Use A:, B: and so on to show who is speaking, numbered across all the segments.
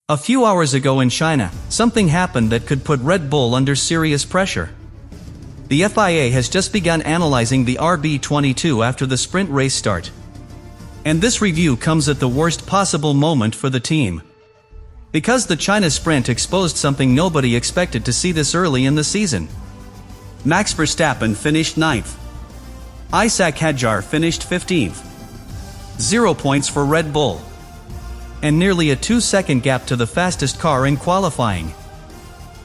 A: A few hours ago in China, something happened that could put Red Bull under serious pressure. The FIA has just begun analyzing the RB22 after the sprint race start. And this review comes at the worst possible moment for the team. Because the China sprint exposed something nobody expected to see this early in the season. Max Verstappen finished 9th. Isaac Hadjar finished 15th. 0 points for Red Bull. And nearly a 2-second gap to the fastest car in qualifying.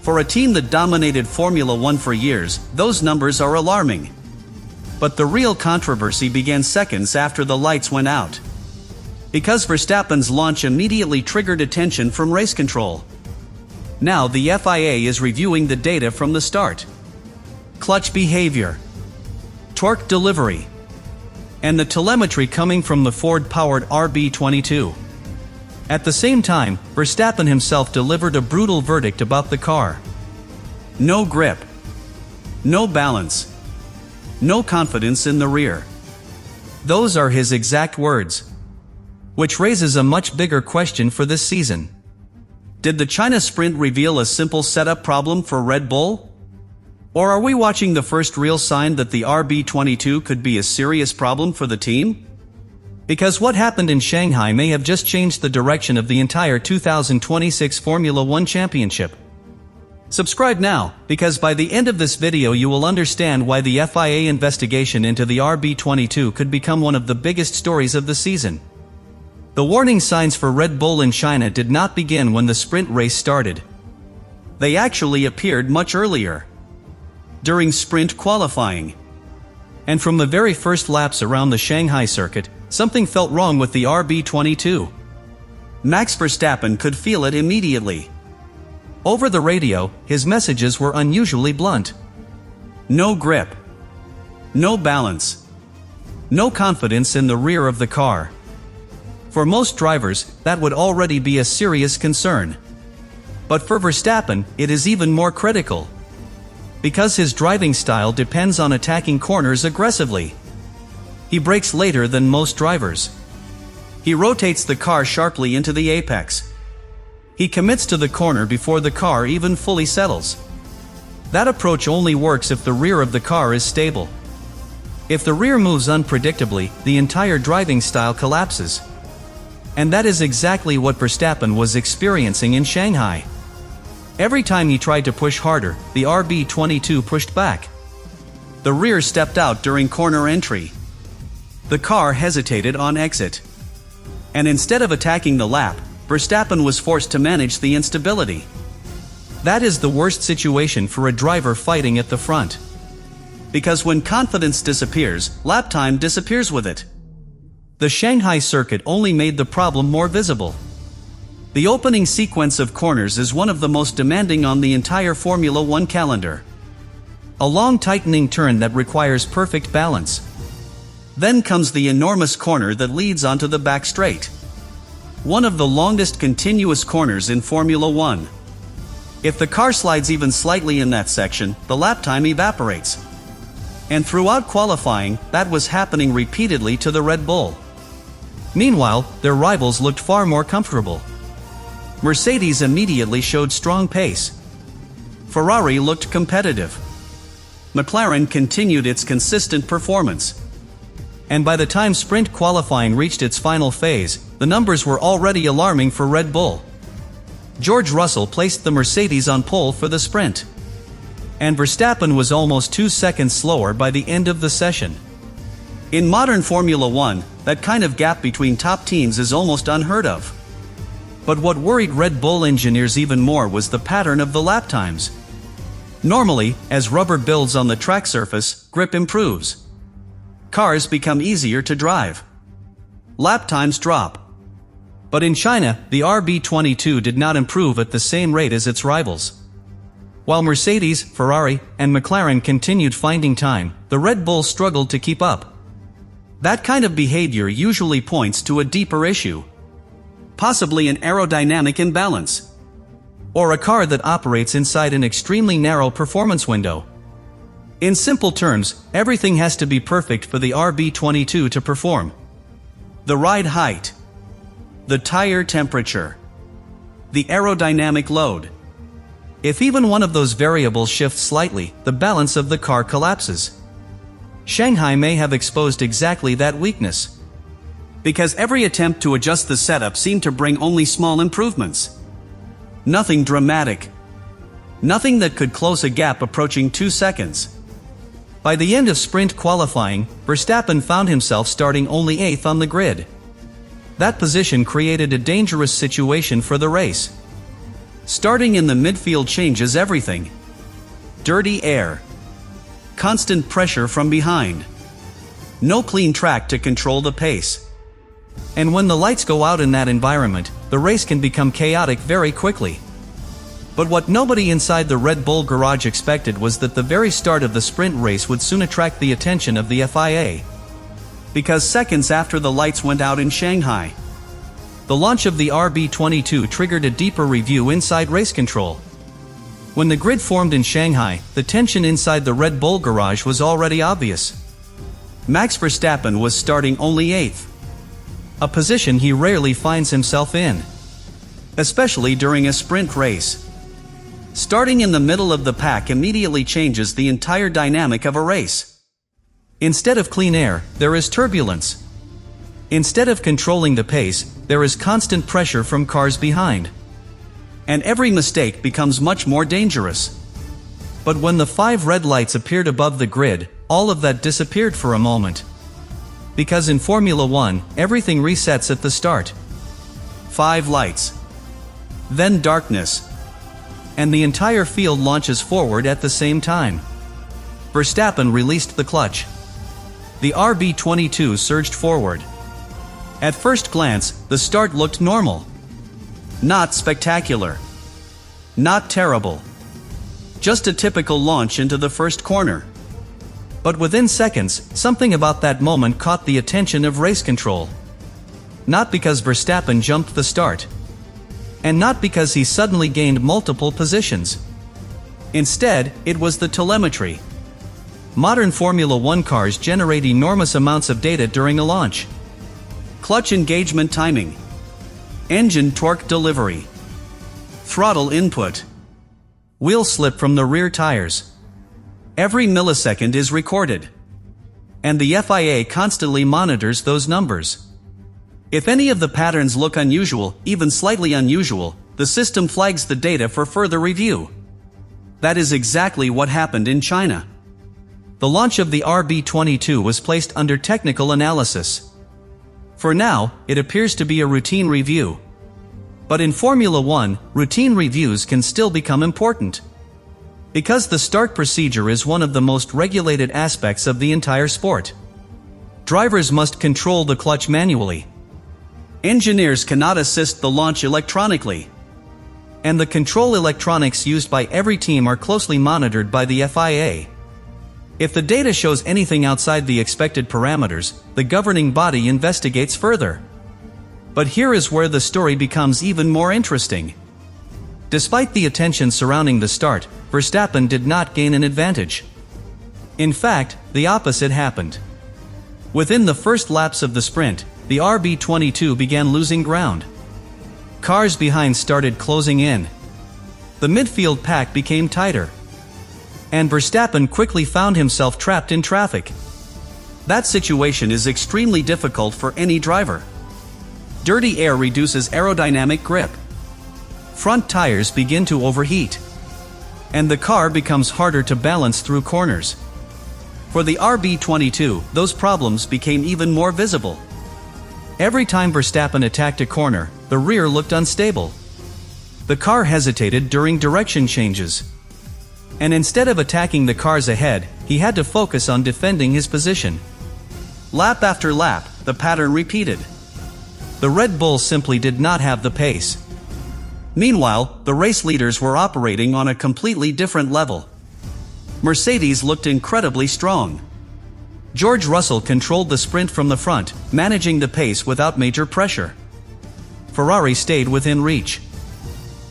A: For a team that dominated Formula One for years, those numbers are alarming. But the real controversy began seconds after the lights went out. Because Verstappen's launch immediately triggered attention from race control. Now the FIA is reviewing the data from the start. Clutch behavior, torque delivery, and the telemetry coming from the Ford-powered RB22. At the same time, Verstappen himself delivered a brutal verdict about the car. No grip, no balance, no confidence in the rear. Those are his exact words. Which raises a much bigger question for this season. Did the China sprint reveal a simple setup problem for Red Bull? Or are we watching the first real sign that the RB22 could be a serious problem for the team? Because what happened in Shanghai may have just changed the direction of the entire 2026 Formula One Championship. Subscribe now, because by the end of this video you will understand why the FIA investigation into the RB22 could become one of the biggest stories of the season. The warning signs for Red Bull in China did not begin when the sprint race started. They actually appeared much earlier. During sprint qualifying. And from the very first laps around the Shanghai circuit, something felt wrong with the RB22. Max Verstappen could feel it immediately. Over the radio, his messages were unusually blunt. No grip. No balance. No confidence in the rear of the car. For most drivers, that would already be a serious concern. But for Verstappen, it is even more critical. Because his driving style depends on attacking corners aggressively. He brakes later than most drivers. He rotates the car sharply into the apex. He commits to the corner before the car even fully settles. That approach only works if the rear of the car is stable. If the rear moves unpredictably, the entire driving style collapses. And that is exactly what Verstappen was experiencing in Shanghai. Every time he tried to push harder, the RB22 pushed back. The rear stepped out during corner entry. The car hesitated on exit. And instead of attacking the lap, Verstappen was forced to manage the instability. That is the worst situation for a driver fighting at the front. Because when confidence disappears, lap time disappears with it. The Shanghai circuit only made the problem more visible. The opening sequence of corners is one of the most demanding on the entire Formula One calendar. A long tightening turn that requires perfect balance. Then comes the enormous corner that leads onto the back straight. One of the longest continuous corners in Formula One. If the car slides even slightly in that section, the lap time evaporates. And throughout qualifying, that was happening repeatedly to the Red Bull. Meanwhile, their rivals looked far more comfortable. Mercedes immediately showed strong pace. Ferrari looked competitive. McLaren continued its consistent performance. And by the time sprint qualifying reached its final phase, the numbers were already alarming for Red Bull. George Russell placed the Mercedes on pole for the sprint. And Verstappen was almost 2 seconds slower by the end of the session. In modern Formula One, that kind of gap between top teams is almost unheard of. But what worried Red Bull engineers even more was the pattern of the lap times. Normally, as rubber builds on the track surface, grip improves. Cars become easier to drive. Lap times drop. But in China, the RB22 did not improve at the same rate as its rivals. While Mercedes, Ferrari, and McLaren continued finding time, the Red Bull struggled to keep up. That kind of behavior usually points to a deeper issue. Possibly an aerodynamic imbalance. Or a car that operates inside an extremely narrow performance window. In simple terms, everything has to be perfect for the RB22 to perform. The ride height. The tire temperature. The aerodynamic load. If even one of those variables shifts slightly, the balance of the car collapses. Shanghai may have exposed exactly that weakness, because every attempt to adjust the setup seemed to bring only small improvements. Nothing dramatic. Nothing that could close a gap approaching 2 seconds. By the end of sprint qualifying, Verstappen found himself starting only 8th on the grid. That position created a dangerous situation for the race. Starting in the midfield changes everything. Dirty air. Constant pressure from behind. No clean track to control the pace. And when the lights go out in that environment, the race can become chaotic very quickly. But what nobody inside the Red Bull garage expected was that the very start of the sprint race would soon attract the attention of the FIA. Because seconds after the lights went out in Shanghai, the launch of the RB22 triggered a deeper review inside race control. When the grid formed in Shanghai, the tension inside the Red Bull garage was already obvious. Max Verstappen was starting only 8th. A position he rarely finds himself in, especially during a sprint race. Starting in the middle of the pack immediately changes the entire dynamic of a race. Instead of clean air, there is turbulence. Instead of controlling the pace, there is constant pressure from cars behind. And every mistake becomes much more dangerous. But when the 5 red lights appeared above the grid, all of that disappeared for a moment. Because in Formula 1, everything resets at the start. 5 lights. Then darkness. And the entire field launches forward at the same time. Verstappen released the clutch. The RB22 surged forward. At first glance, the start looked normal. Not spectacular. Not terrible. Just a typical launch into the first corner. But within seconds, something about that moment caught the attention of race control. Not because Verstappen jumped the start. And not because he suddenly gained multiple positions. Instead, it was the telemetry. Modern Formula 1 cars generate enormous amounts of data during a launch. Clutch engagement timing. Engine torque delivery. Throttle input. Wheel slip from the rear tires. Every millisecond is recorded. And the FIA constantly monitors those numbers. If any of the patterns look unusual, even slightly unusual, the system flags the data for further review. That is exactly what happened in China. The launch of the RB22 was placed under technical analysis. For now, it appears to be a routine review. But in Formula 1, routine reviews can still become important. Because the start procedure is one of the most regulated aspects of the entire sport. Drivers must control the clutch manually. Engineers cannot assist the launch electronically. And the control electronics used by every team are closely monitored by the FIA. If the data shows anything outside the expected parameters, the governing body investigates further. But here is where the story becomes even more interesting. Despite the attention surrounding the start, Verstappen did not gain an advantage. In fact, the opposite happened. Within the first laps of the sprint, the RB22 began losing ground. Cars behind started closing in. The midfield pack became tighter. And Verstappen quickly found himself trapped in traffic. That situation is extremely difficult for any driver. Dirty air reduces aerodynamic grip. Front tires begin to overheat. And the car becomes harder to balance through corners. For the RB22, those problems became even more visible. Every time Verstappen attacked a corner, the rear looked unstable. The car hesitated during direction changes. And instead of attacking the cars ahead, he had to focus on defending his position. Lap after lap, the pattern repeated. The Red Bull simply did not have the pace. Meanwhile, the race leaders were operating on a completely different level. Mercedes looked incredibly strong. George Russell controlled the sprint from the front, managing the pace without major pressure. Ferrari stayed within reach.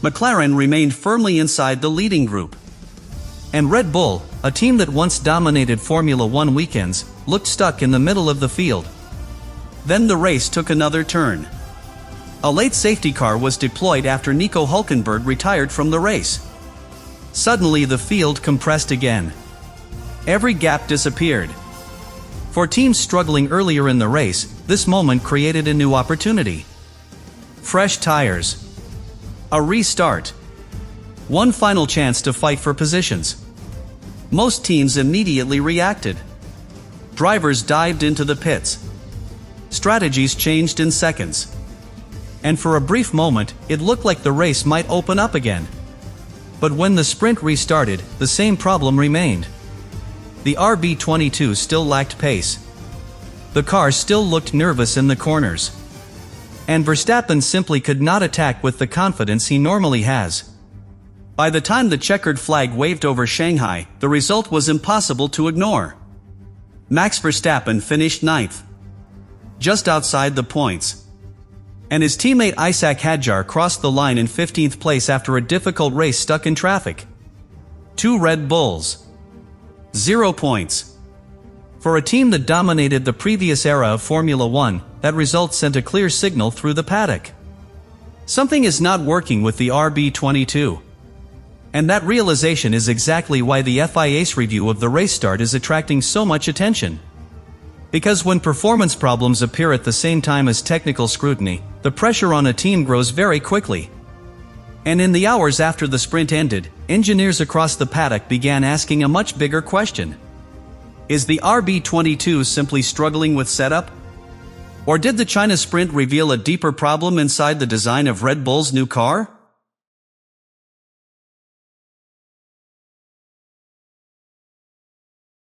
A: McLaren remained firmly inside the leading group. And Red Bull, a team that once dominated Formula 1 weekends, looked stuck in the middle of the field. Then the race took another turn. A late safety car was deployed after Nico Hülkenberg retired from the race. Suddenly the field compressed again. Every gap disappeared. For teams struggling earlier in the race, this moment created a new opportunity. Fresh tires. A restart. One final chance to fight for positions. Most teams immediately reacted. Drivers dived into the pits. Strategies changed in seconds. And for a brief moment, it looked like the race might open up again. But when the sprint restarted, the same problem remained. The RB22 still lacked pace. The car still looked nervous in the corners. And Verstappen simply could not attack with the confidence he normally has. By the time the checkered flag waved over Shanghai, the result was impossible to ignore. Max Verstappen finished 9th. Just outside the points. And his teammate Isaac Hadjar crossed the line in 15th place after a difficult race stuck in traffic. 2 Red Bulls. 0 points. For a team that dominated the previous era of Formula One, that result sent a clear signal through the paddock. Something is not working with the RB22. And that realization is exactly why the FIA's review of the race start is attracting so much attention. Because when performance problems appear at the same time as technical scrutiny, the pressure on a team grows very quickly. And in the hours after the sprint ended, engineers across the paddock began asking a much bigger question. Is the RB22 simply struggling with setup? Or did the China sprint reveal a deeper problem inside the design of Red Bull's new car?